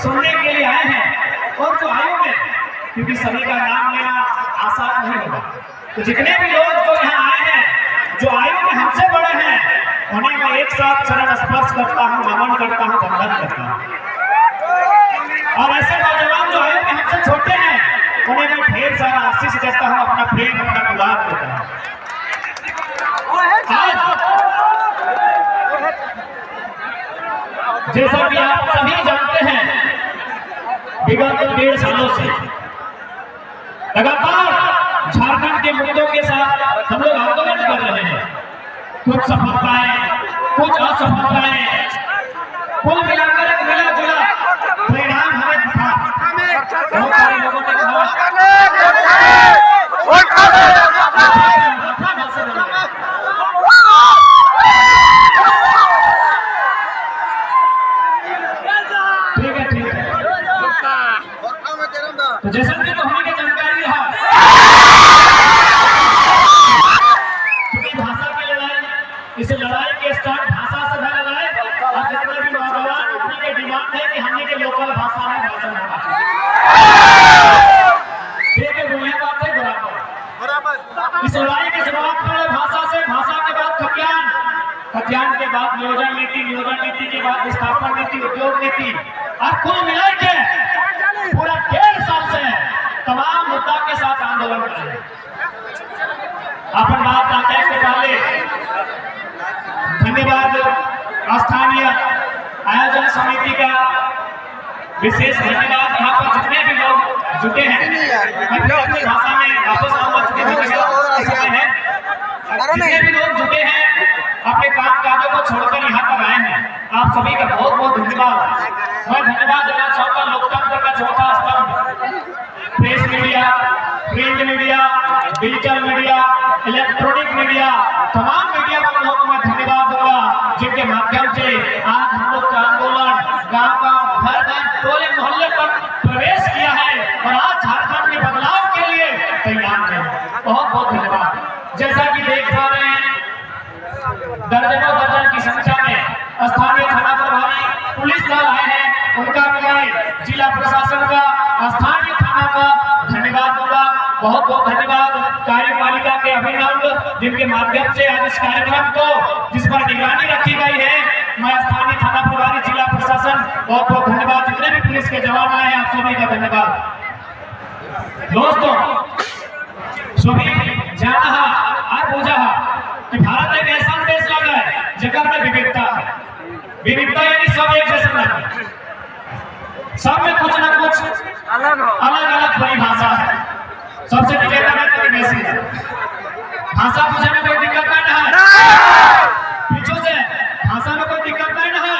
सुनने के लिए आए हैं और जो आयु में, क्योंकि सभी का नाम लेना आसान नहीं होगा, तो जितने भी लोग जो यहाँ आए हैं जो आयु में हमसे बड़े हैं उन्हें मैं एक साथ चरण स्पर्श करता हूँ, नमन करता हूँ, वंदन करता हूँ। और ऐसे नौजवान जो आयु में हमसे छोटे हैं उन्हें मैं ढेर सारा आशीष देता हूँ, अपना प्रेम, अपना गुलाब देता हूँ। जैसा कि आप सभी जानते हैं, विगत 1.5 सालों से लगातार झारखंड के मुद्दों के साथ हम लोग आंदोलन कर रहे हैं। कुछ सफलताएं, कुछ असफलताएं, कुल मिलाकर एक मिला जुला परिणाम हमें दिखा। बहुत सारे लोगों ने कहा ठीक है। तो जैसा कि तो हमें जानकारी है, क्योंकि भाषा की लड़ाई, इस लड़ाई के स्टार्ट भाषा से है लड़ाई। और जितने भी नौजवान अपनी के डिमांड है कि हमने के लोकल भाषा में भाषण होना चाहिए। दुनिया बात है बराबर। इस लड़ाई की शुरुआत पहले भाषा से, भाषा के बाद खतियान, खतियान के बाद नियोजन नीति, नियोजन नीति के बाद विस्थापन नीति, उद्योग नीति, और कुल मिला के पूरा 1.5 साल से तमाम मुद्दा के साथ आंदोलन कर रहे हैं। अपन बात आते से पहले धन्यवाद स्थानीय आयोजन समिति का विशेष धन्यवाद। यहाँ पर जितने भी लोग जुटे हैं, अपनी भाषा में वापस आऊंगा, जितने भी लोग जुटे हैं अपने काम काजों को छोड़कर यहाँ तक आए हैं, आप सभी का बहुत बहुत धन्यवाद। मैं धन्यवाद देना चाहूँगा लोकतंत्र का चौथा स्तंभ, press media, print media, digital media, electronic media, तमाम मीडिया वालों को मैं धन्यवाद दूंगा जिनके माध्यम से आज हम लोग का आंदोलन गाँव घर घर, टोले मोहल्ले पर प्रवेश किया है और आज झारखंड में बदलाव के लिए तैयार है। बहुत बहुत धन्यवाद। जैसा कि देख पा रहे हैं, दर्जनों दर्जन की संख्या में स्थानीय थाना प्रभारी, पुलिस दल आए हैं, उनका भी जिला प्रशासन का, स्थानीय थाना का धन्यवाद दूंगा। बहुत बहुत धन्यवाद कार्यपालिका के अभिनव, जिनके माध्यम से आज इस कार्यक्रम को, जिस पर निगरानी रखी गई है, मैं स्थानीय थाना प्रभारी, जिला प्रशासन, बहुत बहुत धन्यवाद। जितने भी पुलिस के जवान आए आप सभी का धन्यवाद। दोस्तों, सभी जाना और बुझा कि भारत एक ऐसा देश लगा है जगह में विविधता है। विविधता यानी सब एक जैसा नहीं, सब में कुछ ना कुछ अलग अलग परिभाषा है। सबसे पहले भाषा पूछने में कोई दिक्कत नहीं है, पीछे से भाषा में कोई दिक्कत नहीं है।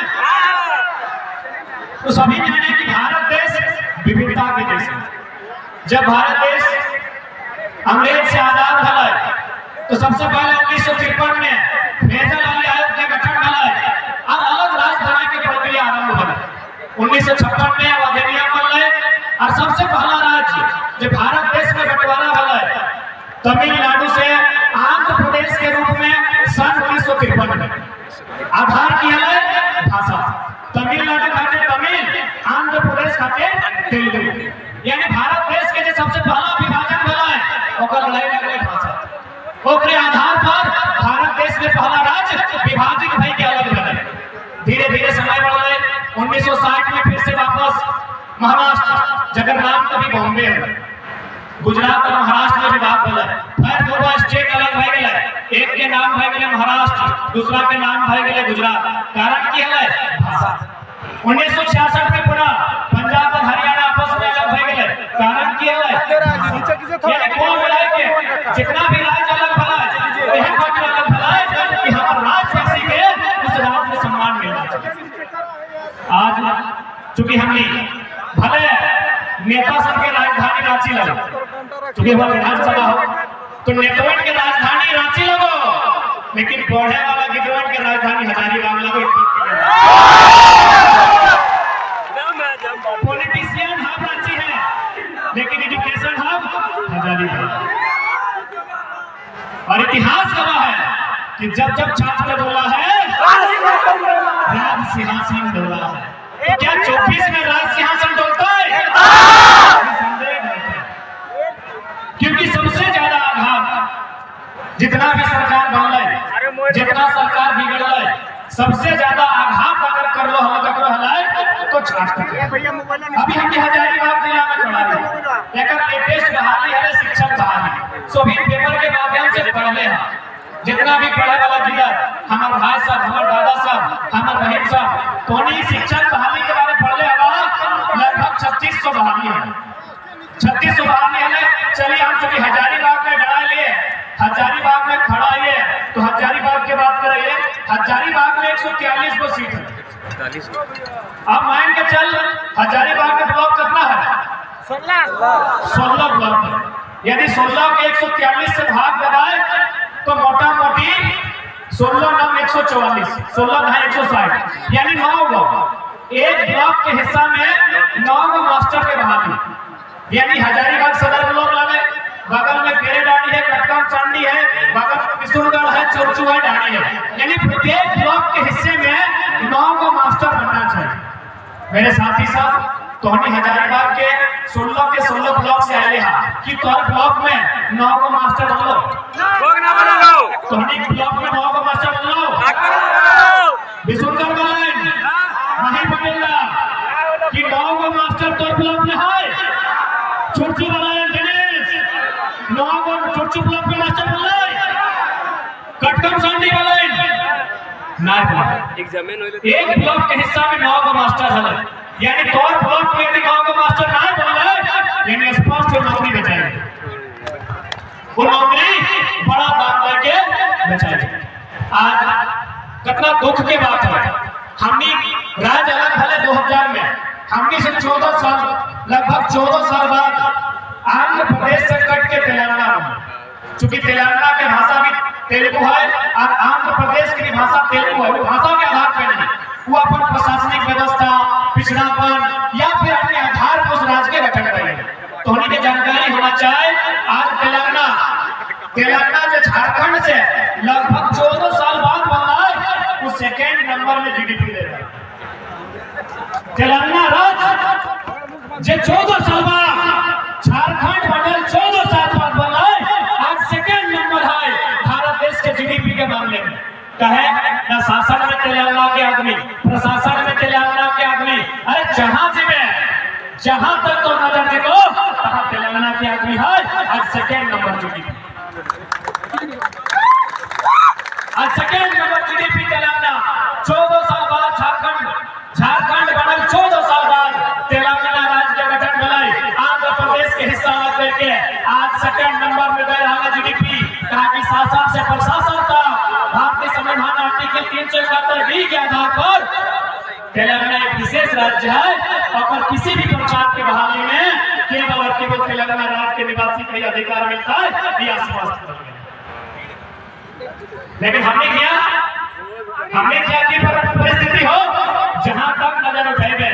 तो सभी जाने कि भारत देश विविधता के देश है। जब भारत देश अंग्रेज से आजाद हुआ तो सबसे पहले 1953 में फेडरल आयोग का गठन हुआ और अलग राज्य बनाने की प्रक्रिया आरंभ हुई। 1956 में अधिनियम बन और सबसे पहला राज्य जो भारत देश में बंटवारा हुआ तमिलनाडु से आंध्र प्रदेश के रूप में सन 1953 में। आधार किया है भाषा, तमिलनाडु खाते तमिल, आंध्र प्रदेश खाते तेलुगु, यानी भारत देश के जो सबसे पहला विभाजन हुआ है ओकर लड़ाई लगे भाषा। ओकरे आधार पर भारत देश में पहला राज्य विभाजित भई के अलग बने। धीरे धीरे समय बढ़ गए। 1960 में फिर से वापस महाराष्ट्र, जगह नाम कभी बॉम्बे है, गुजरात और महाराष्ट्र में विभाग हुआ। फिर दोनों स्टेट अलग भई गए, एक के नाम भई गए महाराष्ट्र, दूसरा के नाम भई गए गुजरात। कारण की है भाषा। 1966 में पुनः पंजाब और हरियाणा आपस में अलग भई गए। कारण की है यानी कुल मिला के जितना भी राज्य अलग भला है, यह बात अलग भला है कि हमारा राज्यवासी के उस राज्य में सम्मान मिलना चाहिए। आज चूंकि हमने भले नेता सब के राजधानी रांची लगे, क्योंकि वह विधानसभा हो तो नेतवन के राजधानी रांची लगो, लेकिन पढ़े वाला गिरवन के राजधानी हजारीबाग लगो। पॉलिटिशियन हम रांची है, लेकिन एजुकेशन हम हजारीबाग। और इतिहास गवाह है कि जब जब छात्र ने बोला है राज सिंहासन डोला है, क्या 24 में राज सिंहासन जितना भी सरकार बनल, जितना सरकार बिगड़ल, सबसे ज्यादा आघात अगर कर लो हम ककरो हलाय तो छात्र। अभी हम हजारीबाग जिला में खड़ा है, एकर लेटेस्ट बहाली है शिक्षक बहाली, सभी पेपर के माध्यम से पढ़ले हैं। जितना भी पढ़े वाला जिला, हमारे भाई साहब, हमारे दादा साहब, हमारे बहन साहब, तो शिक्षक बहाली के बारे में पढ़ले हवा लगभग 3600 बहाली है, 3600 बहाली है। चलिए हम चूंकि हजारीबाग में डरा लिए, हजारीबाग में खड़ा है, तो हजारीबाग की बात करिए। हजारीबाग में 143 को सीट है। अब मान के चल हजारीबाग में ब्लॉक कितना है? 16 ब्लॉक है। यदि 16 के 143 से भाग लगाए तो मोटा मोटी 16 9 144, 16 ढाई 160, यानी 9 गो। एक ब्लॉक के हिस्सा में 9 गो मास्टर के बहाली, यानी हजारीबाग सदर ब्लॉक लगे, बगल में केरेडाड़ी है, कटकम सांडी है, बगल में किशोरगढ़ है, चौचू है, डाड़ी है, यानी प्रत्येक ब्लॉक के हिस्से में 9 गो मास्टर बनना चाहिए। मेरे साथी साहब, तोहनी हजारीबाग के 16 के 16 ब्लॉक से आए हैं कि तोहर ब्लॉक में 9 गो मास्टर बन लो, तोहनी ब्लॉक में 9 गो मास्टर बन लो। विशुनकर बहन नहीं बनेला कि 9 गो मास्टर तोहर ब्लॉक में है। चुरचू बहन दिनेश 9 गो चुरचू ब्लॉक में मास्टर बन ले। कटकम सांडी बहन नहीं, एक ब्लॉक के हिस्सा में 9 गो मास्टर है, यानी तोर ब्लॉक में यदि 9 गो मास्टर नहीं बनले, यानी स्पष्ट नौकरी बचाएगी, वो नौकरी बड़ा दाम लेके बचाएगी। आज कितना दुख के बात है, हमनी राज्य अलग भले 2000 में, हमनी से 14 साल, लगभग 14 साल बाद आंध्र प्रदेश से कट के तेलंगाना में, चूंकि तेलंगाना के भाषा भी तेलुगु है और आंध्र प्रदेश की भाषा तेलुगु है, भाषा के आधार पर नहीं, वो अपन प्रशासनिक व्यवस्था, पिछड़ापन या फिर अपने आधार पर उस राज्य के गठन करेंगे। तो उन्हीं की जानकारी होना चाहिए। आज तेलंगाना जो झारखंड से लगभग 14 साल बाद बना है, वो सेकेंड नंबर में जीडीपी दे रहा है। तेलंगाना राज्य जो 14 साल बाद झारखंड बनल 14 साल बाद बना है, आज सेकेंड नंबर है भारत देश के जीडीपी के मामले में। कहे न शासन में तेलंगाना के आदमी, प्रशासन में तेलंगाना के आदमी, अरे जहां तक तो नजर देखो वहां तेलंगाना के आदमी है। आज सेकेंड नंबर जीडीपी, आज सेकेंड नंबर जीडीपी तेलंगाना। 14 साल बाद झारखंड बनल, 14 साल बाद तेलंगाना राज्य के गठन बनाई, आंध्र प्रदेश के हिस्सा लग करके आज सेकेंड नंबर में गए हमारा जीडीपी। कहा कि शासन से प्रशासन का भारतीय संविधान आर्टिकल 371 के आधार पर तेलंगाना एक विशेष राज्य है और किसी भी प्रकार के बहाली में केवल और केवल तेलंगाना राज्य के निवासी को अधिकार मिलता है, यह स्पष्ट हो गया। लेकिन हमने क्या की परिस्थिति हो, जहां तक नजर उठेगे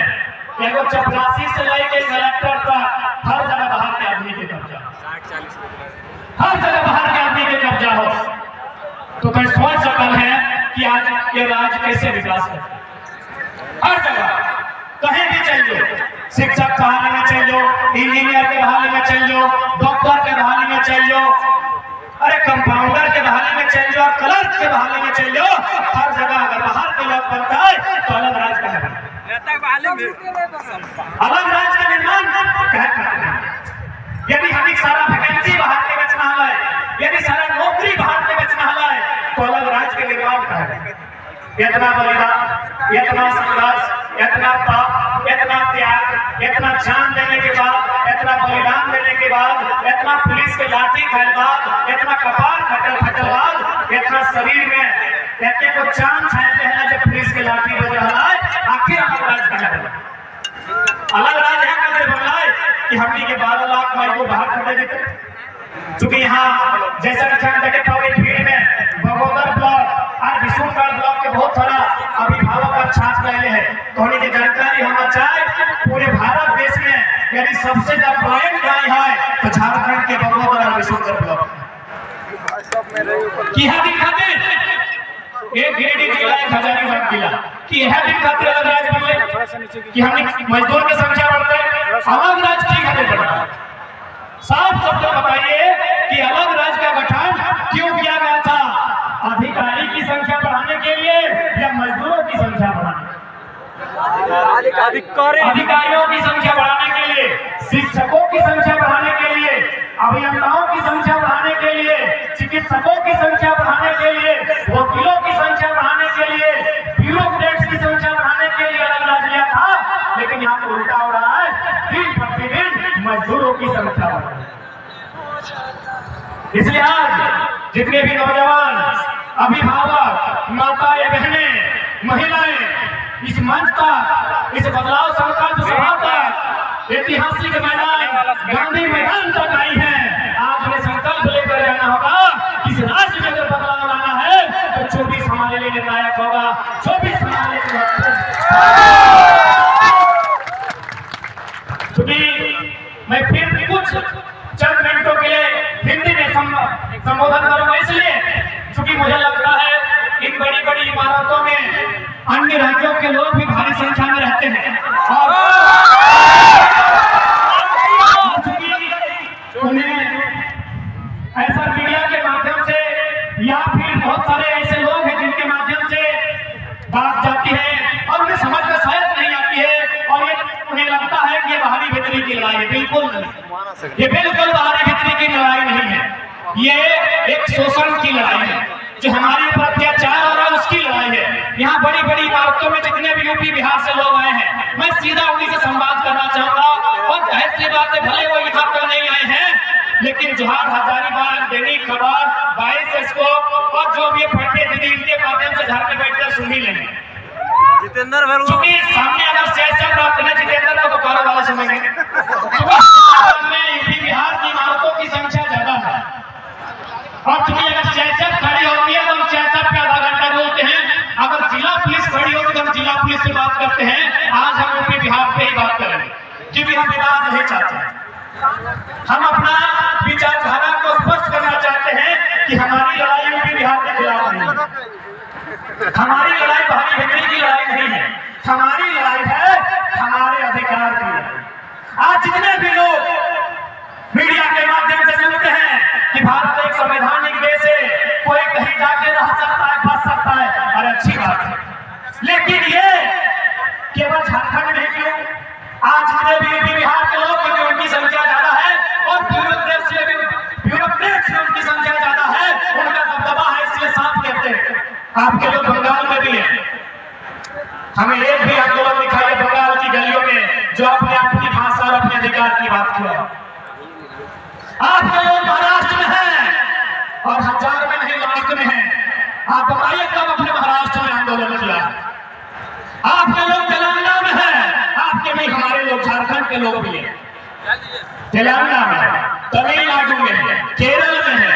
एगो चपरासी से लेके कलेक्टर तक हर जगह बाहर के आदमी के कब्जा, हर जगह बाहर के आदमी के कब्जा हो, तो कोई सोच सकल है कि आज ये राज्य कैसे विकास करे। हर जगह कहीं भी चल जाओ, शिक्षक बहाली में चल जाओ, इंजीनियर के बहाली में चल जाओ, डॉक्टर के बहाली में चल जाओ, अरे कंपाउंडर के बहाली में चल जाओ, क्लर्क के बहाली में चल जाओ, हर जगह अगर बाहर के लोग बनता है तो अलग राज्य का है, अलग राज्य का निर्माण कह। यदि हमें सारा वैकेंसी बाहर के बेचना है, यदि सारा नौकरी बाहर के बेचना है, तो अलग राज्य के निर्माण का है। इतना बलिदान, इतना संघर्ष, इतना पाप, इतना त्याग, इतना जान देने के बाद, इतना बलिदान देने के बाद, इतना पुलिस के लाठी खाए बाद, इतना कपार खटल बाद, इतना शरीर में कहते को चांद छाते हैं जब पुलिस के लाठी बज रहा है, आखिर अलग राज्य का है। अलग राज्य है बनना है कि हमने के 12 लाख माई को बाहर कर देते, चूंकि यहाँ जैसा देखे पाओगे भीड़ में बगोदर ब्लॉक और विशुनगढ़ ब्लॉक के बहुत सारा अभिभावक और छात्र रहे हैं। तो उन्हीं की जानकारी होना चाहिए, पूरे भारत देश में यदि सबसे ज्यादा पॉइंट गाय है तो झारखंड के बगोदर और विशुनगढ़ ब्लॉक की है। दिखाते एक गिरिडीह जिला, एक हजारीबाग जिला की यह दिखाते अलग राज्य बने कि हमने मजदूर की संख्या बढ़ते अलग राज्य की घटे बढ़ता। साफ शब्द बताइए कि अलग राज्य का गठन क्यों किया गया। अधिकारियों की संख्या बढ़ाने के लिए, शिक्षकों की संख्या बढ़ाने के लिए, अभियंताओं की संख्या बढ़ाने के लिए, चिकित्सकों की संख्या बढ़ाने के लिए, वकीलों की संख्या बढ़ाने के लिए, ब्यूरोक्रेट्स की संख्या बढ़ाने के लिए अलग राज लिया था। लेकिन यहाँ तो उल्टा हो रहा है, दिन प्रतिदिन मजदूरों की संख्या बढ़ रही है। इसलिए आज जितने भी नौजवान, अभिभावक, माताएं, बहनें, महिलाएं इस मंच तक, इस बदलाव संकल्प सभा तक, ऐतिहासिक मैदान गांधी मैदान तक आई है। आज हमें संकल्प लेकर जाना होगा कि इस राज्य में अगर बदलाव लाना है तो 24 हमारे लिए निर्णायक होगा। 24 हमारे लिए मैं फिर कुछ चंद मिनटों के लिए हिंदी में संबोधन करूंगा, इसलिए क्योंकि मुझे लगता है इन बड़ी बड़ी इमारतों में अन्य राज्यों के लोग भी भारी संख्या में रहते हैं और उन्हें ऐसा मीडिया के माध्यम से या फिर बहुत सारे ऐसे लोग हैं जिनके माध्यम से बात जाती है और उन्हें समझ में शायद नहीं आती है और ये उन्हें लगता है कि ये बाहरी भीतरी की लड़ाई है। बिल्कुल नहीं, ये बिल्कुल बाहरी भीतरी की लड़ाई नहीं है। ये एक शोषण की लड़ाई है, जो हमारे ऊपर अत्याचार हो रहा है उसकी लड़ाई है। यहाँ बड़ी बड़ी इमारतों में जितने भी यूपी बिहार से लोग आए हैं, मैं सीधा उन्हीं से संवाद करना चाहूंगा और जाहिर सी बात है भले वो यहाँ तक नहीं आए हैं, लेकिन जोहार, हजारीबाग, दैनिक खबर, 22 एस्कोप और जो भी पढ़ने दीदी इनके माध्यम से घर में बैठकर सुन ही लेंगे। जितेंद्र चूंकि सामने अगर सियासत प्राप्त है, जितेंद्र को कारों वाले सुनेंगे। यूपी बिहार की इमारतों की संख्या ज्यादा है और चूंकि अगर सियासत खड़ी होती है तो हम सियासत पे आधा घंटा बोलते हैं, अगर जिला पुलिस खड़ी होती तो हम जिला पुलिस से बात करते हैं। आज हम यूपी बिहार पे ही बात करेंगे क्योंकि हम विवाद नहीं चाहते हैं। हम अपना विचारधारा को स्पष्ट करना चाहते हैं कि हमारी लड़ाई यूपी बिहार के खिलाफ नहीं है, हमारी लड़ाई भारी भीतरी की लड़ाई नहीं है, हमारी लड़ाई है हमारे अधिकार की लड़ाई। आज जितने भी लोग मीडिया के माध्यम से सुनते हैं कि भारत एक संवैधानिक देश है, कोई कहीं जाके रह सकता है, बच सकता है, और अच्छी बात है, लेकिन ये केवल झारखंड में क्यों? आज जितने भी यूपी बिहार के लोग, क्योंकि उनकी संख्या ज्यादा है और ब्यूरोक्रेट्स में उनकी संख्या ज्यादा है, उनका दबदबा है, इसलिए साफ कहते हैं। आपके लोग बंगाल में भी है, हमें एक भी आंदोलन दिखाइए बंगाल की गलियों में जो अपने अपनी भाषा और अपने अधिकार की बात किया। आपके लोग महाराष्ट्र में हैं और हजार में नहीं लाख में हैं। आप बताइए कब अपने महाराष्ट्र में आंदोलन किया? आपके लोग तेलंगाना में हैं, आपके भी हमारे लोग झारखंड के लोग भी हैं, तेलंगाना में, तमिलनाडु में है, केरल में है,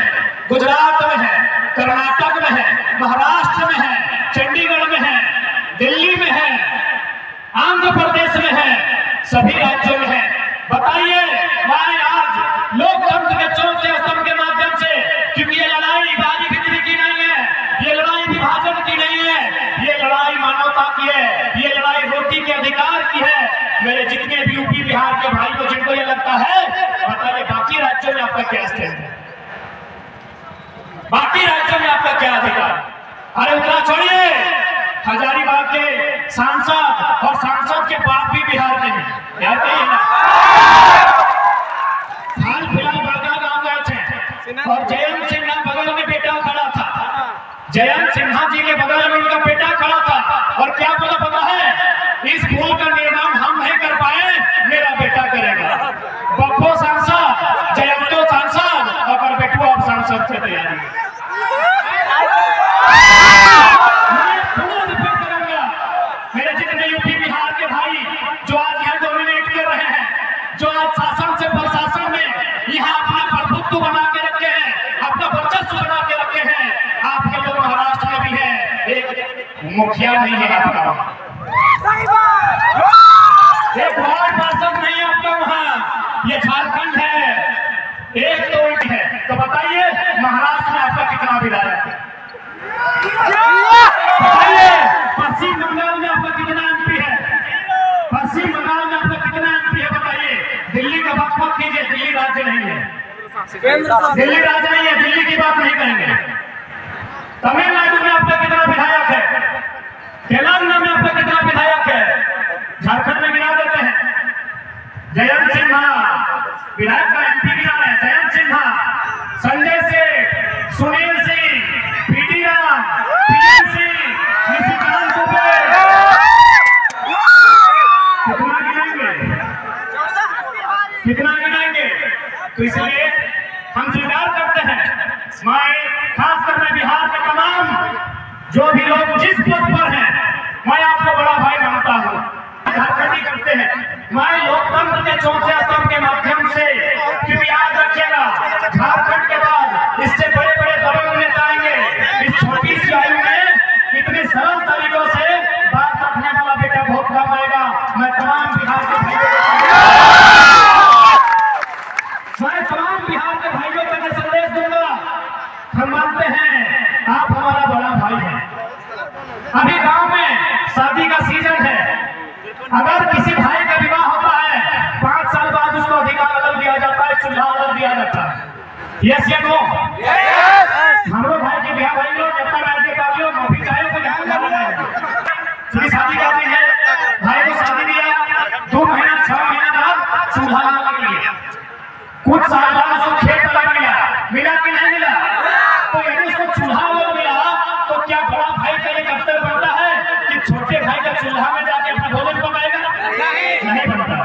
गुजरात में है, कर्नाटक में है, महाराष्ट्र में है, चंडीगढ़ में है, दिल्ली में है, आंध्र प्रदेश में है, सभी राज्यों में है। बताइए मैं आज लोकतंत्र के चौथे स्तंभ के माध्यम से, क्योंकि ये लड़ाई बारी भीतरी की नहीं है, ये लड़ाई विभाजन की नहीं है, ये लड़ाई मानवता की है, ये लड़ाई रोटी के अधिकार की है। मेरे जितने भी यूपी बिहार के भाई को जिनको ये लगता है, बताइए बाकी राज्यों में आपका क्या स्टैंड है? बाकी राज्यों में आपका क्या अधिकार? अरे उतना छोड़िए, हजारीबाग के सांसद और सांसद के बाप भी बिहार में हैं, याद नहीं है ना? हाल फिलहाल बड़का गांव गए थे और जयंत सिन्हा बगल में बेटा खड़ा था, जयंत सिन्हा जी के बगल में उनका बेटा खड़ा था और क्या बोला पता है? इस पुल का निर्माण हम नहीं कर पाए, मेरा बेटा करेगा। बप्पो सांसद, जयंतो सांसद, अगर बेटू आप सांसद की तैयारी। मेरे जितने यूपी बिहार के भाई जो आज यहाँ डोमिनेट कर रहे हैं, जो आज शासन से प्रशासन में यहाँ अपना प्रभुत्व बना के रखे हैं, अपना वर्चस्व बना के रखे हैं, आपके लोग महाराष्ट्र में भी है, एक मुखिया नहीं है आपका, एक वार्ड पार्षद नहीं है आपका वहाँ, ये झारखंड है, एक तो उल्टी है। तो बताइए महाराष्ट्र में आपका कितना विधायक है? बताइए पश्चिम बंगाल में आपका कितना एमपी है? पश्चिम बंगाल में आपका कितना एमपी है? बताइए। दिल्ली का बात मत कीजिए, दिल्ली राज्य नहीं है, दिल्ली राज्य नहीं है, दिल्ली की बात नहीं करेंगे। तमिलनाडु में आपका कितना विधायक है? तेलंगाना में आपका कितना विधायक है? विधायक का एमपी भी आ रहे हैं, जयंत सिन्हा, संजय सेठ, सुनील सिंह, पीडी राम, पीएन सिंह, निशिकांत दुबे। कितना गिनाएंगे? तो इसलिए हम स्वीकार करते हैं, मैं खासकर मैं बिहार के तमाम जो भी लोग जिस पद पर हैं, मैं आपको बड़ा भाई मानता हूँ। झारखंडी करते हैं, मैं लोकतंत्र के चौथे स्तंभ के माध्यम से, क्योंकि याद रखिएगा झारखंड के बाद इससे बड़े बड़े दबंग नेता आएंगे। इस छोटी सी आयु में इतने सरल तरीकों से बात रखने वाला बेटा बहुत कम आएगा। मैं तमाम बिहार के भाइयों को संदेश दूंगा, हम मानते हैं आप हमारा बड़ा भाई है। अभी गांव में शादी का सीजन है, अगर किसी भाई का विवाह होता है 5 साल बाद उसको अधिकार अलग दिया जाता है, चूल्हा अलग दिया जाता है। यस या नो? हमरो भाई के बिहार भाई लोग जब तक राज्य पालियों नौकरी चाहे तो ध्यान कर रहे हैं। शादी का दिन है, भाई को शादी दिया, 2 महीना 6 महीना बाद चूल्हा अलग लिया, कुछ साल बाद उसको खेत अलग मिला कि नहीं मिला? तो यदि उसको चूल्हा अलग मिला तो क्या बड़ा भाई का ये कर्तव्य बनता है कि छोटे भाई का चूल्हा में जाके अपना भोजन पकाएगा? नहीं बनता।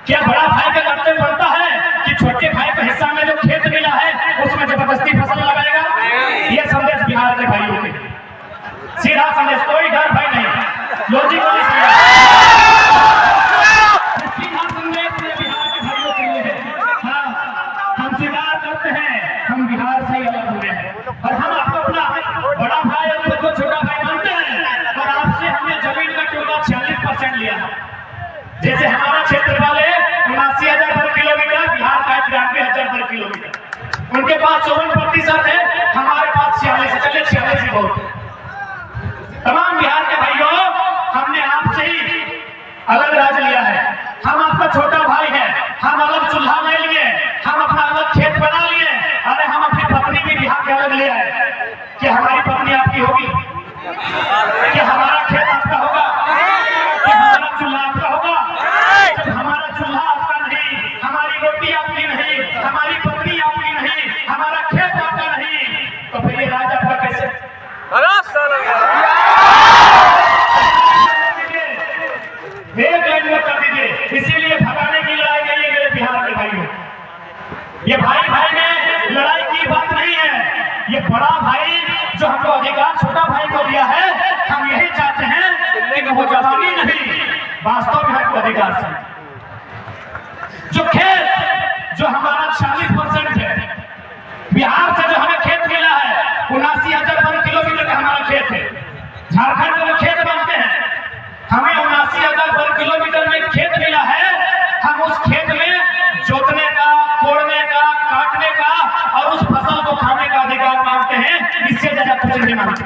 क्या बड़ा भाई का कर्तव्य बनता है कि छोटे भाई का हिस्सा में जो खेत मिला है उसमें जबरदस्ती फसल लगाएगा? ये संदेश बिहार के भाइयों के, सीधा संदेश, कोई डर भाई नहीं, लॉजिकली सीधा संदेश बिहार के भाइयों के लिए है। हाँ, हम स्वीकार करते हैं हम बिहार से ही अलग हुए हैं और हम आपको अपना बड़ा भाई और खुद को छोटा भाई मानते हैं। और आपसे हमने जमीन का टुकड़ा 46% लिया है। जैसे हमारा क्षेत्रफल है 79,000 वर्ग किलोमीटर, बिहार का 93,000 वर्ग किलोमीटर, उनके पास 54% है, हमारे पास 46 है। चलिए 46 ही बहुत। तमाम बिहार के भाइयों, हमने आपसे ही अलग राज लिया है, हम आपका छोटा भाई है, हम अलग चूल्हा नहीं लिए, हम अपना अलग खेत बना लिए। अरे हम अपनी पत्नी भी बिहार के अलग ले आए। क्या हमारी पत्नी आपकी होगी? क्या हमारा खेत आपका होगा? क्या हमारा चूल्हा आपका होगा? जब हमारा चूल्हा आपका नहीं, हमारी रोटी आपकी नहीं, हमारी पत्नी आपकी नहीं, हमारा खेत आपका नहीं, तो फिर ये राज आपका कैसे? एक लाइन में कर दीजिए। इसीलिए भगाने की लड़ाई नहीं है मेरे बिहार के भाइयों, ये भाई भाई में लड़ाई की बात नहीं है। ये बड़ा भाई जो हमको अधिकार छोटा भाई को दिया है, हम यही चाहते हैं कि वो जवानी नहीं, वास्तव में हमको अधिकार से जो खेत जो हमारा 40% है, बिहार से जो हमें खेत मिला है 79,000 वर्ग किलोमीटर का हमारा खेत है। झारखंड में खेत बनते हैं, हमें 79,000 वर्ग किलोमीटर में खेत मिला है। हम उस खेत में जोतने का, कोड़ने का, काटने का और उस फसल को खाने का अधिकार मांगते हैं, इससे ज्यादा कुछ नहीं मांगते।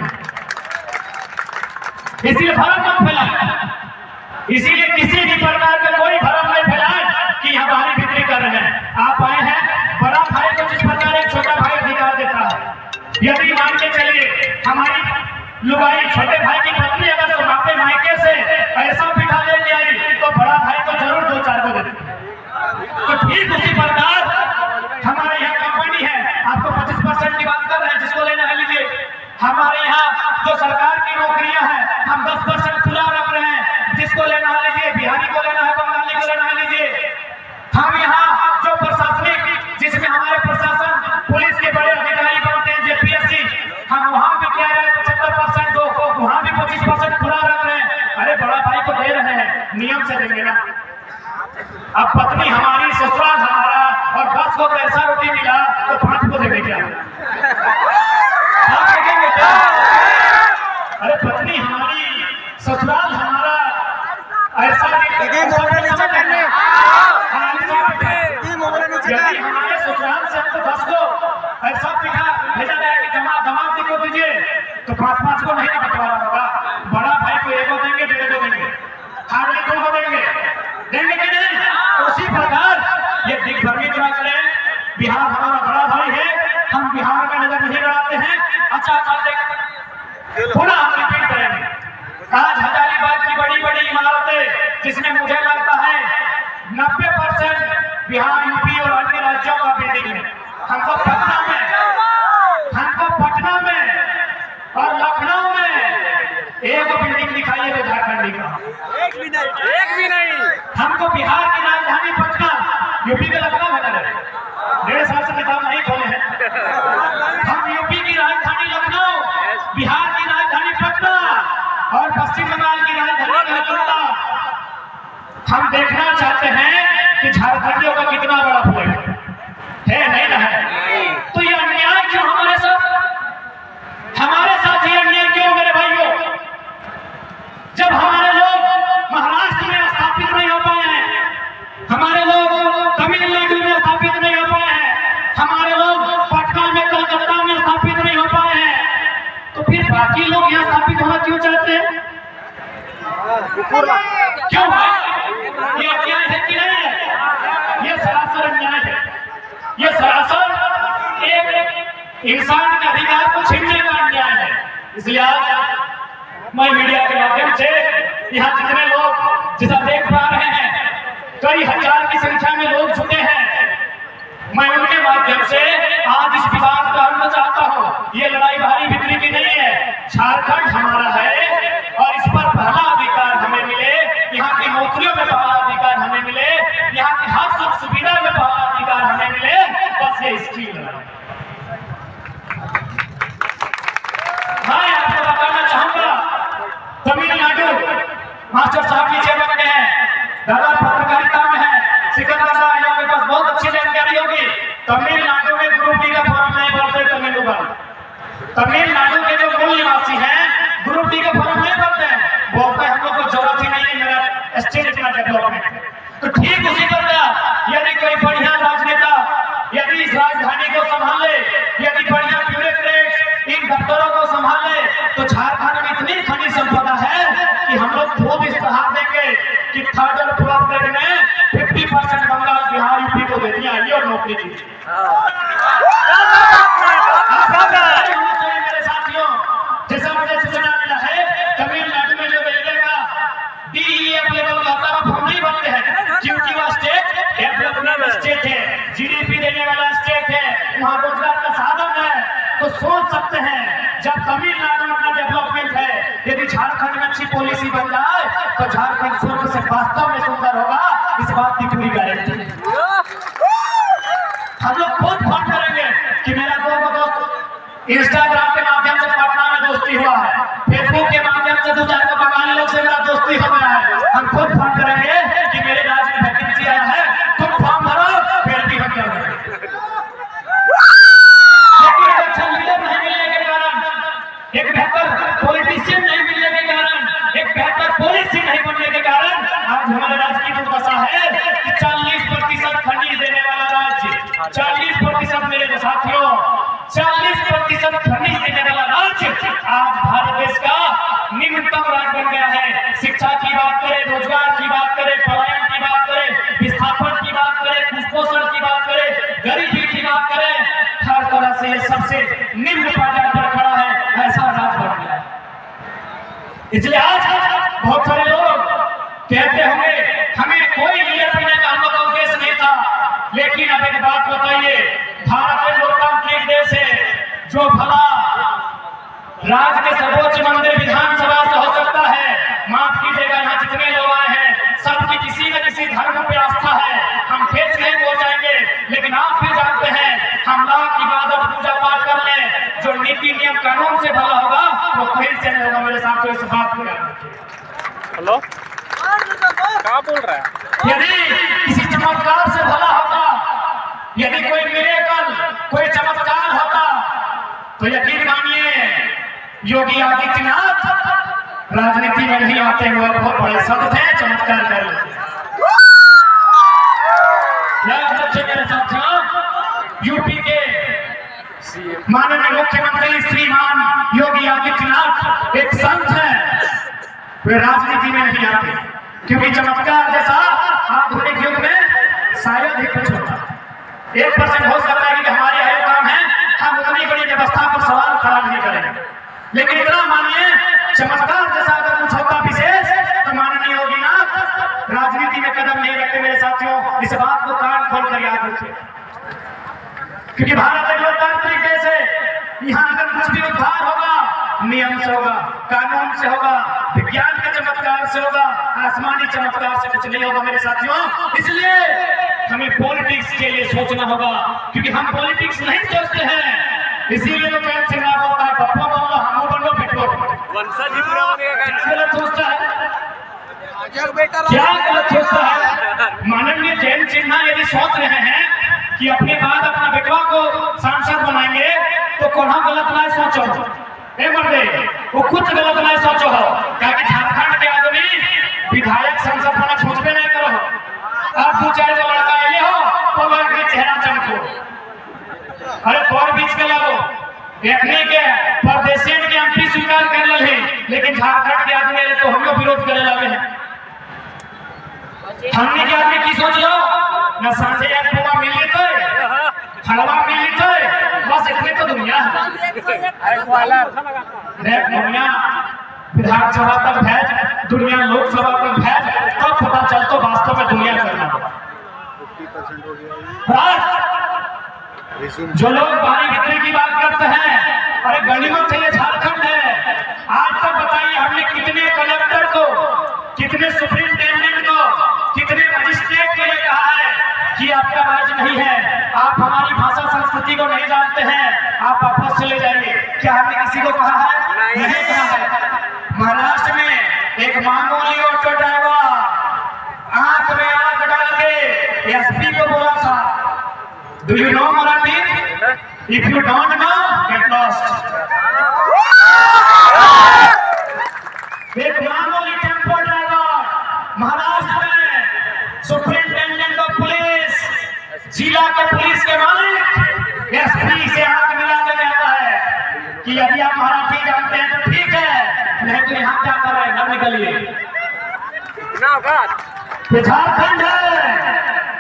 इसलिए भ्रम मत फैलाएं, इसीलिए किसी भी प्रकार का कोई भ्रम नहीं फैलाएं कि हम बाहरी बिक्री कर रहे हैं। आप आए हैं, बड़ा भाई को जिस प्रकार एक छोटा भाई अधिकार देता है, यदि मान के चलिए हमारी लुगाई छोटे भाई की पत्नी अगर सुनाते मायके से ऐसा पिठा लेके आई तो बड़ा भाई को जरूर 2-4 को देते। तो ठीक उसी प्रकार हमारे यहाँ कंपनी है, आपको 25% की बात कर रहे हैं, जिसको लेना है लीजिए। हमारे यहाँ जो सरकार की नौकरियां हैं हम 10% खुला रख रहे हैं, जिसको लेना है लीजिए, बिहारी को लेना है, बंगाली को लेना है लीजिए। हम यहाँ जो प्रशासनिक जिसमें हमारे प्रशासन पुलिस के बड़े अधिकारी बनते हैं, जेपीएससी, हम वहाँ भी क्या है 75% दो, वहाँ भी 25% खुला रख रहे हैं। अरे बड़ा भाई को दे रहे हैं, नियम से देंगे ना। अब पत्नी हमारी, ससुराल हमारा, और 10 को ऐसा रोटी मिला तो 5 को देंगे क्या? देंगे क्या? अरे पत्नी हमारी, ससुराल हमारा, ऐसा यदि हमारे ससुराल से हमको 10 को ऐसा पिठा भेजा जाए कि दमाद को दीजिए तो 5-5 को नहीं बंटवारा होगा। बड़ा भाई को 1 को देंगे, 2 को देंगे, हार्डली 2 को देंगे कि नहीं? उसी प्रकार ये दिग्भ्रमित ना करें, बिहार हमारा बड़ा भाई है, हम बिहार का नजर नहीं गड़ाते हैं। अच्छा पुनः हम रिपीट करेंगे, आज हजारीबाग की बड़ी बड़ी इमारतें जिसमें मुझे लगता है 90% बिहार, यूपी और एक भी नहीं। हमको बिहार की राजधानी पटना, यूपी का लखनऊ है ना, 1.5 साल से किताब नहीं खोले हैं। हम यूपी की राजधानी लखनऊ, बिहार की राजधानी पटना और पश्चिम बंगाल की राजधानी कोलकाता। हम देखना चाहते हैं कि झारखंडियों का कितना बड़ा फ्लैट है, नहीं ना है? तो ये अन्याय क्यों हमारे साथ ये अन्याय क्यों मेरे भाइयों? जब हमारे लोग महाराष्ट्र में स्थापित नहीं हो पाए हैं, हमारे लोग तमिलनाडु में स्थापित नहीं हो पाए हैं, हमारे लोग पटना में कलकत्ता में स्थापित नहीं हो पाए हैं, तो फिर बाकी लोग यहाँ स्थापित होना क्यों चाहते हैं? क्यों भाई? ये अन्याय है कि नहीं है? ये सरासर अन्याय है। ये सरासर एक इंसान के अधिकार को छीनने का अन्याय है। इसलिए आज मैं मीडिया के माध्यम से यहाँ जितने लोग जैसा देख पा रहे हैं, कई हजार की संख्या में लोग जुटे हैं, मैं उनके माध्यम से आज इस विवाद का अंत चाहता हूँ। ये लड़ाई भारी बिक्री की नहीं है। झारखंड हमारा है और इस पर पहला अधिकार हमें मिले, यहाँ की नौकरियों में पहला अधिकार हमें मिले, यहाँ की हर सुख सुविधा में पहला अधिकार हमें मिले, बस ये इसकी लड़ाई। मैं आपको बताना चाहूंगा, तमिलनाडु मास्टर साहब नीचे बैठे हैं, दादा पत्रकारिता में है, सिकंदर साहब आपके पास बहुत अच्छी जानकारी होगी। तमिलनाडु में ग्रुप डी का फॉर्म नहीं भरते तमिलनाडु के जो मूल निवासी हैं ग्रुप डी का फॉर्म नहीं भरते हैं, बोलते हैं हम लोग को जरूरत ही नहीं है, मेरा स्टेट इतना डेवलपमेंट है। तो ठीक उसी प्रकार यदि कोई बढ़िया राजनेता यदि इस राजधानी को संभाले, यदि बढ़िया ब्यूरोक्रेट्स इन दफ्तरों को संभाले, तो झारखंड में इतनी खनिज संपदा है कि हम लोग खूब इस्तेहार देंगे कि 3rd और 4th ग्रेड में 50% बंगाल, बिहार, यूपी को दे दिया, आइए और नौकरी दीजिए। मेरे साथियों, जैसा मुझे सूचना मिला है, तमिलनाडु में जो रेलवे का DEF लेवल का फॉर्म नहीं भरते हैं, क्योंकि वह स्टेट डेवलपमेंट स्टेट है, GDP देने वाला स्टेट है, वहाँ रोजगार का साधन है। तो सोच सकते हैं जब तमिलनाडु अपना डेवलपमेंट है, यदि झारखंड में अच्छी पॉलिसी बन जाए तो झारखंड स्वर्ग से वास्तव में सुंदर होगा, इस बात की पूरी गारंटी है। हम लोग खुद फोन करेंगे कि मेरा दोस्त इंस्टाग्राम के माध्यम से पटना में दोस्ती हुआ है, फेसबुक के माध्यम से 2-4 को बंगाली लोग से मेरा दोस्ती हो गया है, हम खुद फोन करेंगे कि मेरे राज्य में वैकेंसी आया है, तुम फॉर्म भरो, फिर भी हम क्या करेंगे। लेकिन एक अच्छा लीडर नहीं मिलने के कारण, एक बेहतर पॉलिटिशियन नहीं मिलने के कारण, एक बेहतर पॉलिसी नहीं बनने के कारण आज हमारे राज्य की दुर्दशा है कि 40% खनिज देने वाला राज्य, 40% मेरे साथियों, 40% खनिज देने वाला राज्य आज भारत देश का निम्नतम राज्य बन गया है। शिक्षा की बात करें, रोजगार की बात करें, पलायन की बात करें, विस्थापन की बात करें, कुपोषण की बात करें, गरीबी की बात करें, हर तरह से ये सबसे निम्न पायदान पर खड़ा है, ऐसा राज्य बन गया है। इसलिए आज बहुत सारे लोग कहते होंगे हमें कोई लीडर बनने का हम लोग का उद्देश्य नहीं था, लेकिन अब एक बात बताइए, भारत एक लोकतांत्रिक देश है, जो भला राज्य के सर्वोच्च मंदिर विधानसभा से हो सकता है, माफ कीजिएगा यहाँ जितने लोग आए हैं सबकी किसी न किसी धर्म पे आस्था है, हम फिर से बोल जाएंगे, लेकिन आप भी जानते हैं हम लाख इबादत पूजा पाठ कर ले, जो नीति नियम कानून से भला होगा वो कहीं से नहीं होगा। मेरे साथ इस बात को याद रखिए। हेलो, क्या बोल रहा है? यदि किसी चमत्कार से भला होता, यदि कोई मिरेकल, कोई चमत्कार होता, तो यकीन मानिए योगी आदित्यनाथ राजनीति में नहीं आते हुए बहुत बड़े संत थे, चमत्कार कर लेते। मेरे साथियों, यूपी के माननीय मुख्यमंत्री श्रीमान योगी आदित्यनाथ एक संत हैं, वे राजनीति में नहीं आते, क्योंकि चमत्कार जैसा आधुनिक युग में शायद ही कुछ होता। 1% हो सकता है कि हमारे यह काम है, हम उतनी बड़ी व्यवस्था पर सवाल खड़ा नहीं करेंगे, लेकिन इतना मानिए चमत्कार जैसा अगर कुछ होता विशेष, तो माननीय योगीनाथ राजनीति में कदम नहीं रखते। मेरे साथियों, इस बात को कान खोल कर याद रखिए, क्योंकि भारत एक लोकतांत्रिक देश है, यहाँ अगर कुछ भी उद्धार होगा नियम से होगा, कानून से होगा, विज्ञान के चमत्कार से होगा, आसमानी चमत्कार से कुछ नहीं होगा मेरे साथियों। इसलिए हमें पॉलिटिक्स के लिए सोचना होगा, क्योंकि हम पॉलिटिक्स नहीं सोचते हैं। इसीलिए तो चैन सिन्हा बोलता है पप्पा बोलो हमो बनो बेटो वंशज ही पूरा बनेगा। गलत सोचता है, क्या गलत सोचता है? माननीय जैन सिन्हा यदि सोच रहे हैं कि अपने बाद अपना बेटवा को सांसद बनाएंगे तो कौन गलत ना सोचो ए मर्दे, वो कुछ गलत नहीं सोचो हो, क्योंकि झारखंड के आदमी विधायक सांसद बना सोचबे नहीं करो। अब दो चार जो लड़का आए हो तो लोग के चेहरा चमको, अरे तोर बीच के लागो देखने के परदेशियन के एमपी स्वीकार कर ले, लेकिन झारखंड के आदमी ले तो हम विरोध करे लगे हैं। हमने के आदमी की सोच लो ना, सांझे एक पूरा मिल लेते हलवा मिल लेते, बस इतने तो दुनिया है। दुनिया विधानसभा तक भेज, दुनिया लोकसभा तक भेज, तब पता चलता वास्तव में दुनिया करना। जो लोग पानी बिक्री की बात करते हैं, अरे गनीमत है ये झारखंड है। आज तक बताइए हमने कितने कलेक्टर को, कितने सुप्रिंटेंडेंट को, कितने मजिस्ट्रेट को ये कहा है कि आपका राज नहीं है, आप हमारी भाषा संस्कृति को नहीं जानते हैं, आप वापस चले जाइए। क्या हमने किसी को कहा है? नहीं कहा है। महाराष्ट्र में एक मामूली ऑटो ड्राइवर आंख में आंख डाल के एसपी को बोला था, do you know Marathi? If you don't know get lost. एक मामूली टेम्पो ड्राइवर महाराष्ट्र में सुप्रिंटेंडेंट ऑफ पुलिस, जिला के पुलिस के मालिक एसपी से आंख मिला के कहता है कि यदि आप मराठी जानते हैं तो ठीक है, नहीं तो यहाँ क्या कर रहे हैं, घर निकलिए। ये झारखंड है,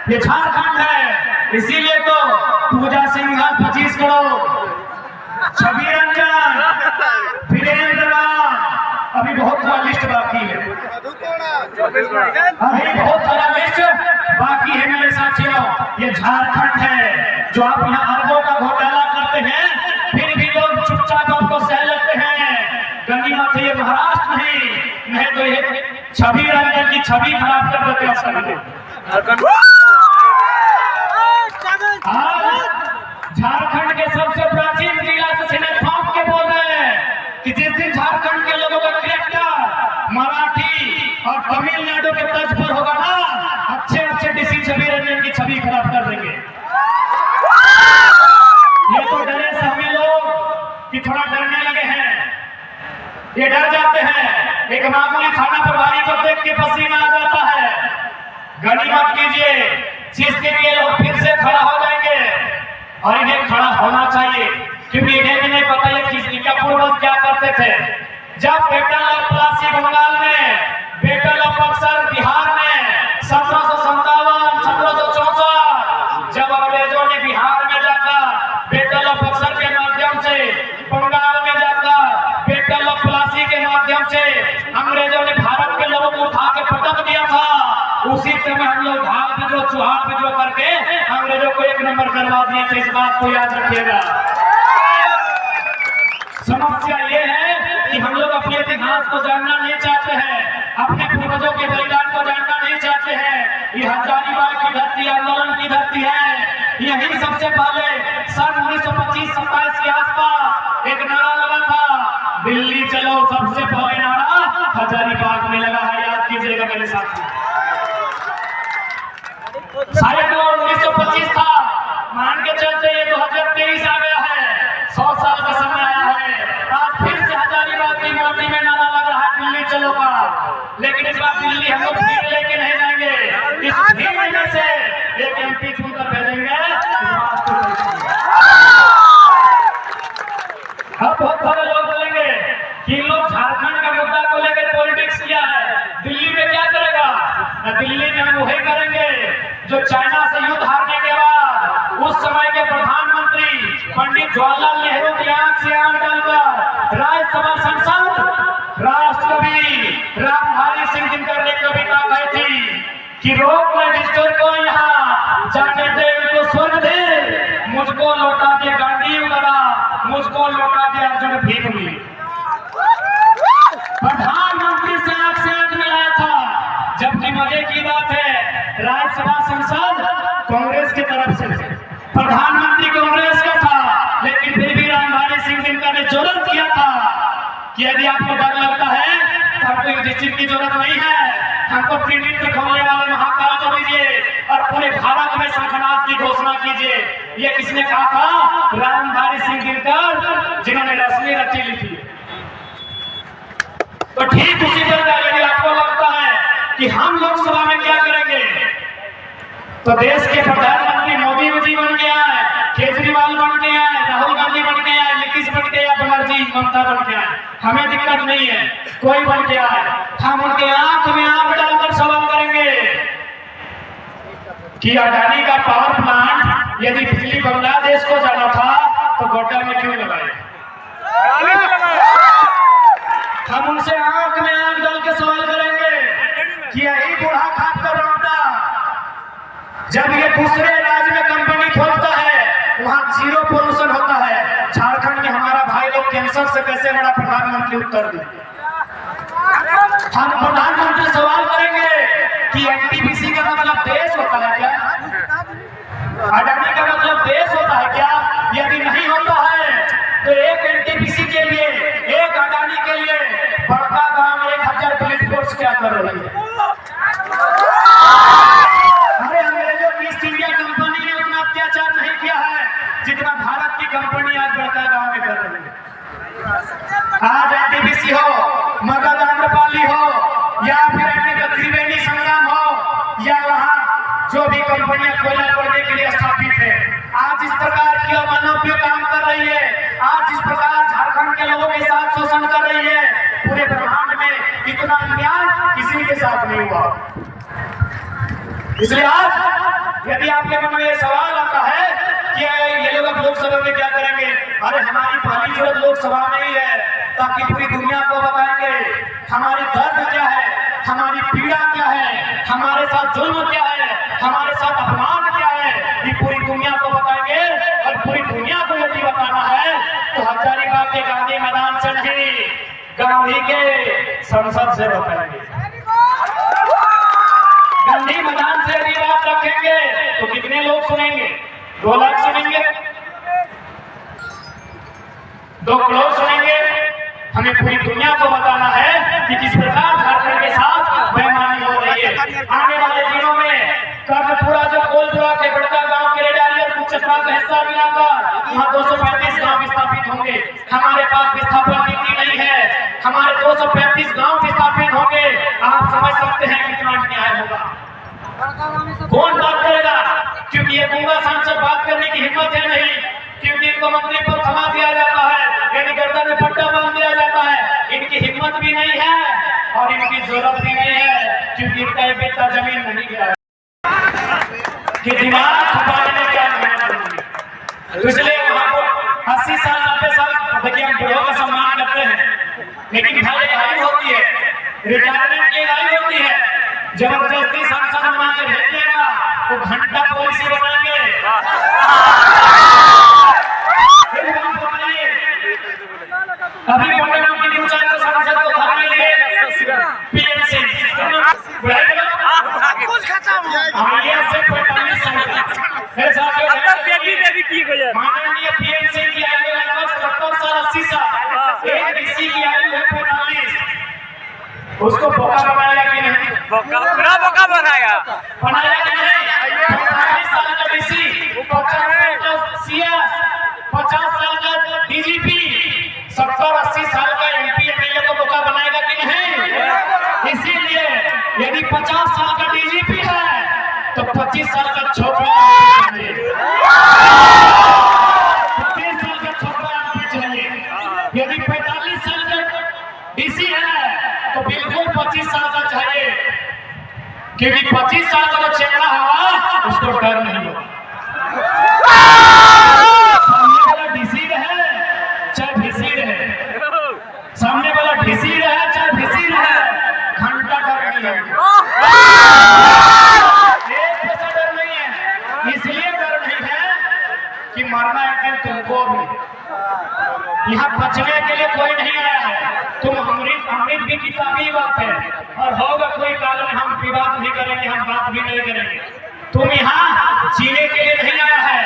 ये झारखंड है। इसीलिए तो पूजा सिंघल 25 करोड़, छवि रंजन, वीरेंद्र राम, अभी बहुत सारा लिस्ट बाकी है, अभी बहुत सारा लिस्ट बाकी है मेरे साथियों। ये झारखंड है जो आप यहाँ अरबों का घोटाला करते हैं, फिर भी लोग चुपचाप आपको सह लेते हैं। गनीमत है ये महाराष्ट्र नहीं तो ये छवि रंजन की छवि खराब कर देते हैं। झारखंड के सबसे प्राचीन जिला से सिनेट फाँक के बोल रहे हैं कि जिस दिन झारखंड के लोगों का कैरेक्टर मराठी और तमिलनाडु के तर्ज पर होगा ना, अच्छे डीसी छवि रंजन की छवि खराब कर देंगे। ये तो डरे से हमें लोग कि थोड़ा डरने लगे हैं, ये डर जाते हैं। एक मामूली थाना प्रभारी को देख के पसीना आ जाता है। गनीमत कीजिए, जिसके लिए लोग फिर से खड़ा हो जाएंगे, और इन्हें खड़ा होना चाहिए, क्योंकि इन्हें भी नहीं पता है कि इनका पूर्वज क्या करते थे। जब बेटल ऑफ प्लासी बंगाल में, बेटल ऑफ बक्सर बिहार में 1757, 1764, जब अंग्रेजों ने बिहार में जाकर बेटल ऑफ बक्सर के माध्यम से, बंगाल में जाकर बेटल ऑफ प्लासी के माध्यम से अंग्रेजों ने भारत के लोगों को उठा के पटक दिया था, उसी समय हम लोग धार विद्रोह, चुहार विद्रोह करके अंग्रेजों को एक नंबर करवा दिए थे। इस बात को याद रखिएगा। समस्या ये है कि हम लोग अपने इतिहास को जानना नहीं चाहते हैं, अपने पूर्वजों के बलिदान को जानना नहीं चाहते हैं। ये हजारीबाग की धरती, आंदोलन की धरती है। यही सबसे पहले सन 1925-27 के आसपास एक नारा लगा था, दिल्ली चलो। सबसे पहले नारा हजारीबाग में लगा है, याद कीजिएगा मेरे साथ। शायद 1925 था, मान के चलते ये 2023 आ गया है, 100 साल का समय आया है। आज फिर से हजारीबाग की मोदी में नारा लग रहा है दिल्ली चलो का, लेकिन इस बार दिल्ली हम लोग भीड़ लेके नहीं जाएंगे। इस भीड़ में से एक एमपी चुनकर भेजेंगे। अब बहुत सारे लोग बोलेंगे कि लोग झारखंड का मुद्दा को लेकर पॉलिटिक्स किया है, दिल्ली में क्या करेगा? दिल्ली में हम वही करेंगे जो चाइना से युद्ध हारने के बाद उस समय के प्रधानमंत्री पंडित जवाहरलाल नेहरू की आंख से आंख डालकर राज्यसभा सांसद राष्ट्रकवि रामधारी सिंह दिनकर ने कविता कही थी कि रोक रजिस्टर को यहाँ जाने दे, उनको स्वर्ग दे, मुझको लौटा दे गांधी गदा, मुझको लौटा दे अर्जुन भीम। प्रधानमंत्री से आंख मिलाया था, की बात है, राज्यसभा सांसद कांग्रेस की तरफ से, प्रधानमंत्री कांग्रेस का था, लेकिन फिर भी रामधारी सिंह दिनकर ने जरूरत किया था कि यदि आपको डर लगता है तो आपको युधिष्ठिर की जरूरत नहीं है, हमको त्रिनेत्र खोलने वाले महाकाल को दीजिए और पूरे भारत में शंखनाद की घोषणा कीजिए। ये किसने कहा था? रामधारी सिंह दिनकर, जिन्होंने रस्मी रची लिखी। तो ठीक उसी प्रकार यदि आपको लगता है कि हम लोकसभा में क्या करेंगे, तो देश के प्रधानमंत्री मोदी जी बन गया है, केजरीवाल बन गया है, राहुल गांधी बन गया है, नीतीश बन गया, बनर्जी ममता बन गया है, हमें दिक्कत नहीं है, कोई बन गया है, हम उनके आंख में आंख डालकर सवाल करेंगे कि अडानी का पावर प्लांट यदि बिजली बांग्लादेश को जाना था तो गोड्डा में क्यों लगाए? हम उनसे आंख में आंख डाल के सवाल करेंगे कि यही बूढ़ा खाप कर रौंदा जब ये दूसरे राज्य में कंपनी खोलता है वहां जीरो पोल्यूशन होता है, झारखंड में हमारा भाई लोग कैंसर से कैसे बड़ा प्रधानमंत्री उत्तर दे? हम प्रधानमंत्री सवाल करेंगे कि एनटीपीसी का मतलब देश होता है क्या? अडानी का मतलब देश होता है क्या? यदि नहीं होता है तो एक एनटीपीसी के लिए, एक अडानी के लिए बड़का गांव 1000 पुलिस फोर्स क्या कर रही है? अरे अंग्रेजों की ईस्ट इंडिया कंपनी ने उतना अत्याचार नहीं किया है जितना भारत की कंपनी आज बड़का गांव में कर रही है। आज एनटीपीसी हो, मगध आम्रपाली हो, या फिर त्रिवेणी संग्राम हो, या वहां जो भी कंपनियां कोयला तोड़ने के लिए स्थापित है, आज इस प्रकार की अमानवीय काम कर रही है, आज इस प्रकार झारखंड के लोगों के साथ शोषण कर रही है, पूरे ब्रह्मांड में इतना अन्याय किसी के साथ नहीं हुआ। इसलिए आज यदि आपके मन में ये सवाल आता है कि ये लोग अब लोकसभा में क्या करेंगे, अरे हमारी पहली जरूरत लोकसभा में ही है ताकि पूरी दुनिया को बताएंगे हमारी दर्द क्या है, हमारी पीड़ा क्या है, हमारे साथ जुल्म क्या है, हमारे साथ अपमान क्या है, ये पूरी दुनिया को बताएंगे। और पूरी दुनिया को यदि बताना है तो हजारीबाग के गांधी मैदान से नहीं, गांधी के संसद से बताएंगे। गांधी मैदान से यदि बात रखेंगे तो कितने लोग सुनेंगे? 2 लाख सुनेंगे, 2 करोड़ सुनेंगे? हमें पूरी दुनिया को बताना है कि किस प्रकार झारखंड के साथ बेईमानी हो रही है। आने वाले दिनों में कर्णपुरा जो कोलपुरा के बड़का गांव के रेडारी और कुचक्रा का हिस्सा मिलाकर वहां 235 गांव विस्थापित होंगे। हमारे पास विस्थापन नीति नहीं है, हमारे 235 गांव विस्थापित होंगे। आप समझ सकते हैं कितना अन्याय होगा। कौन बात करेगा? क्योंकि ये गूंगा सांसद बात करने की हिम्मत है नहीं, क्योंकि इनको मंत्री पर थमा दिया जाता है, यानी गर्दन में पट्टा बांध दिया जाता है। इनकी हिम्मत भी नहीं है और इनकी जरूरत भी नहीं है, क्योंकि इनका एक बेटा जमीन नहीं गिरा कि दिमाग छुपाने में क्या मेहनत होगी। तो इसलिए वहां को 80 साल 90 साल, देखिए हम बूढ़ों का सम्मान करते हैं, लेकिन भाई एक आयु होती है, रिटायरमेंट की आयु होती है। जबरदस्ती सांसद बना के भेज देगा वो घंटा पॉलिसी बनाएंगे। अभी मुख्यमंत्री की ऊंचाई को सांसद को घर में लिए पीएमसी आगे से 45 साल मेरे साथ माननीय पीएमसी की आयु लगभग 70 साल 80 साल, एक डीसी की आयु है 45। उसको बोका बनाया कि नहीं? बोका बनाया कि नहीं? 45 साल का डीसी, 50 साल का सीएस, 50 साल का डीजीपी, 70-80 साल का एमपी एमएलए को बोका बनाएगा कि नहीं? इसीलिए यदि 50 साल का डीजीपी है तो 25 साल का छोकरा चाहिए, 25 साल का छोकरा एमपी चाहिए। यदि 45 साल का डीसी है तो बिल्कुल 25 साल का चाहिए, क्योंकि 25 साल का जो चेहरा होगा उसको डर नहीं होगा। सामने वाला डीसी रहे चाहे भिसी रहे, सामने वाला भिसी रहे चाहे भिसी रहे, घंटा डर नहीं है, एक पैसा डर नहीं है। इसलिए डर नहीं है कि मरना एक दिन तुमको भी, यहाँ बचने के लिए कोई नहीं आया है। तुम अमृत भी किताबी बात है, और होगा कोई कारण हम विवाद नहीं करेंगे, हम बात भी नहीं करेंगे। तुम यहाँ जीने के लिए नहीं आया है।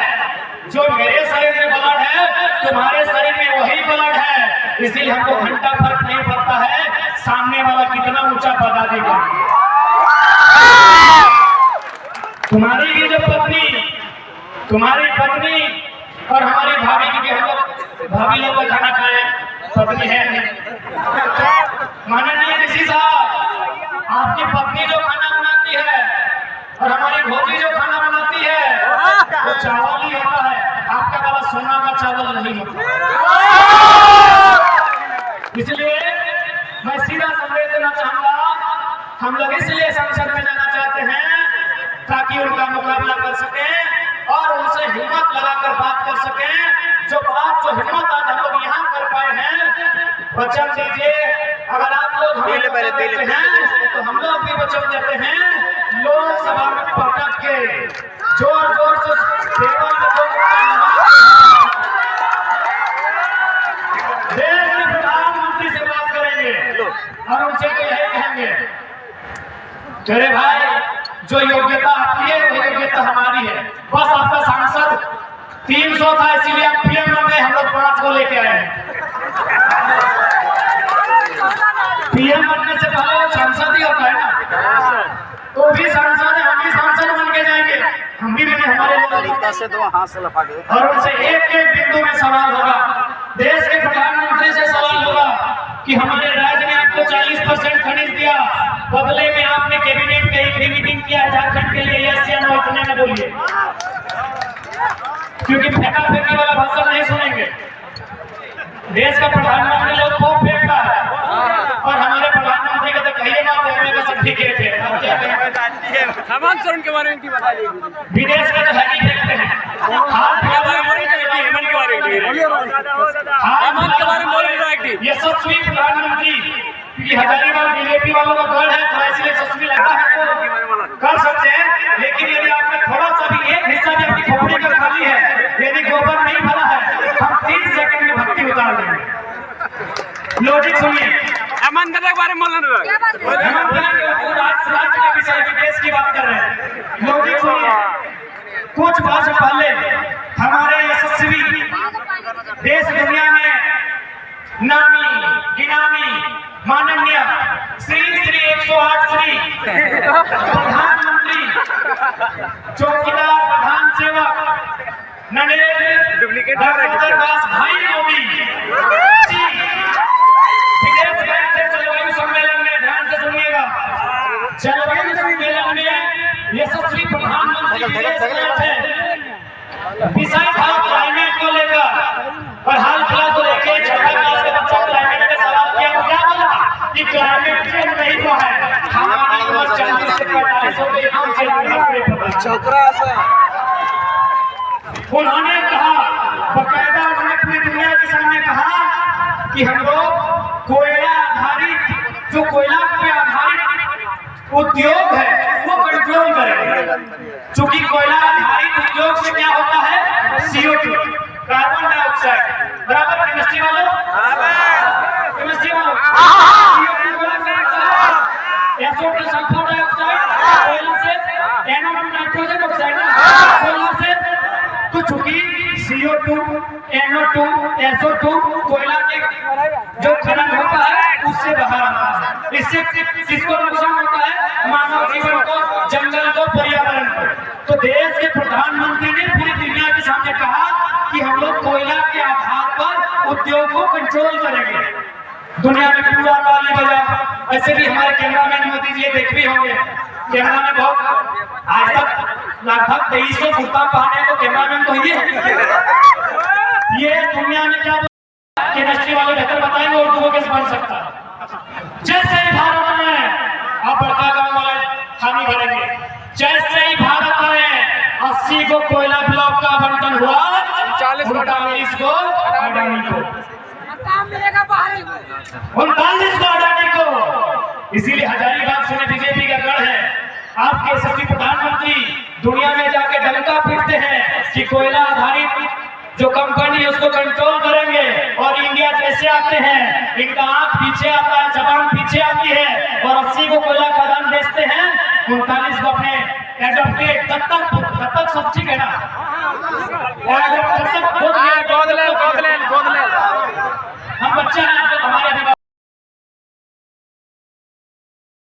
जो मेरे शरीर में ब्लड है, तुम्हारे शरीर में वही ब्लड है। इसीलिए हमको घंटा फर्क नहीं पड़ता है सामने वाला कितना ऊंचा पदाधिकारी। तुम्हारी भी जो तुम्हारी पत्नी और हमारी भाभी की, हम लोग भाभी लोग का खाना खाए, पत्नी है नहीं। माननीय डीसी साहब, आपकी पत्नी जो खाना बनाती है और हमारी भौजी जो खाना बनाती है वो चावल ही होता है, आपका वाला सोना का चावल नहीं होता। इसलिए मैं सीधा संदेश देना चाहूंगा, हम लोग इसलिए संसद में जाना चाहते हैं ताकि उनका मुकाबला कर सके और उनसे हिम्मत लगाकर बात कर सके। जो हिम्मत आज हम लोग यहाँ कर पाए हैं, वचन दीजिए अगर आप लोग हमें देते हैं तो हम लोग भी वचन देते हैं लोकसभा में पटक के जोर जोर से देश के प्रधानमंत्री से बात करेंगे और उनसे तो यही कहेंगे, अरे भाई जो योग्यता आपकी है वो योग्यता हमारी है। बस आपका सांसद 300 था इसीलिए आप पीएम बन गए, हम लोग 5 को लेके आए हैं। पीएम बनने से पहले वो सांसद ही होता है ना, तो भी सांसद है, हम भी सांसद बन के जाएंगे। हम भी बने, हमारे तरीका से तो हाथ से लपा के और उनसे एक एक बिंदु में सवाल होगा। देश के प्रधानमंत्री से सवाल होगा कि हमारे राज्य ने आपको 40% खनिज दिया, बदले में आपने कैबिनेट में एक मीटिंग किया झारखंड के लिए, यस या नो इतने में बोलिए, क्योंकि फेंका फेंकी वाला भाषण नहीं सुनेंगे। देश का प्रधानमंत्री लोग खूब फेंकता है और हमारे प्रधानमंत्री का तो कहिए ना बोलने का सब ठीक है। अब क्या हेमंत सोरेन के बारे में की बता दीजिए, विदेश का तो है ही फेंकते हैं। हाल के बारे में यशस्वी प्रधानमंत्री, क्योंकि हजारीबाग बीजेपी वालों का गढ़ है तो इसलिए यशस्वी लगता है तो कर सकते हैं। लेकिन यदि आपने थोड़ा सा भी एक हिस्सा भी अपनी खोपड़ी का खाली है, यदि गोबर नहीं भरा है, हम 30 सेकंड में भक्ति उतार देंगे। लॉजिक सुनिए, हेमंत के बारे में राज्य के विषय विदेश की बात कर रहे हैं। लॉजिक सुनिए, कुछ वर्ष पहले हमारे यशस्वी देश दुनिया में नामी गिनामी माननीय श्री 108 श्री प्रधानमंत्री चौकीदार प्रधान सेवक नरेंद्र दामोदर दास भाई मोदी जी विदेश गए थे जलवायु सम्मेलन में। ध्यान से सुनिएगा, जलवायु सम्मेलन में यशस्वी प्रधानमंत्री विदेश गए थे, विषय था क्लाइमेट को लेकर और हाल फिलहाल को लेकर 6वीं क्लास के बच्चों क्लाइमेट का सवाल किया तो क्या बोला कि क्लाइमेट चेंज नहीं हुआ है, हमारी उम्र 40 से 45 हो गई, हम उन्होंने कहा, बकायदा उन्होंने पूरी दुनिया के सामने कहा कि हम लोग कोयला आधारित, जो कोयला पे आधारित उद्योग है वो कंट्रोल करेंगे। चूंकि कोयला आधारित उद्योग से क्या होता है, CO2 कार्बन डाइऑक्साइड, बराबर केमिस्ट्री वालों, केमिस्ट्री वालों, SO2 सल्फर डाइऑक्साइड, कोयला से NO2 नाइट्रोजन ऑक्साइड, कोयला से तो चूंकि CO2 NO2 SO2 कोयला के जो खनन होता है उससे बाहर आता है, इससे किसको नुकसान होता है, मानव जीवन को, जंगल को, पर्यावरण को। तो देश के प्रधानमंत्री ने पूरी दुनिया के सामने कहा कि हम लोग कोयला के आधार पर उद्योग को कंट्रोल करेंगे। दुनिया में पूरा ताली बजा। ऐसे भी हमारे कैमरामैन मोदी जी देख भी होंगे, कैमरा में बहुत आज तक लगभग 2300 कुर्ता पहने तो कैमरामैन तो ये दुनिया में क्या केमिस्ट्री वाले बेहतर बताएंगे उर्दू कैसे बन सकता है। जैसे ही भारत में आप बड़का गांव वाले हामी भरेंगे, जैसे ही भारत में 80 को कोयला ब्लॉक का आवंटन हुआ, 39 को अडानी को, 39 को अडानी को। इसीलिए हजारीबाग सुने बीजेपी का गढ़ है। आपके यशस्वी प्रधानमंत्री दुनिया में जाके डंका पीटते हैं कि कोयला आधारित जो कंपनी है उसको कंट्रोल करेंगे, और इंडिया जैसे आते हैं इनका आंख पीछे आता है, जबान पीछे आती है और 80 को कोयला खदान बेचते हैं 39 को अपने एडॉप्टेड दत्तक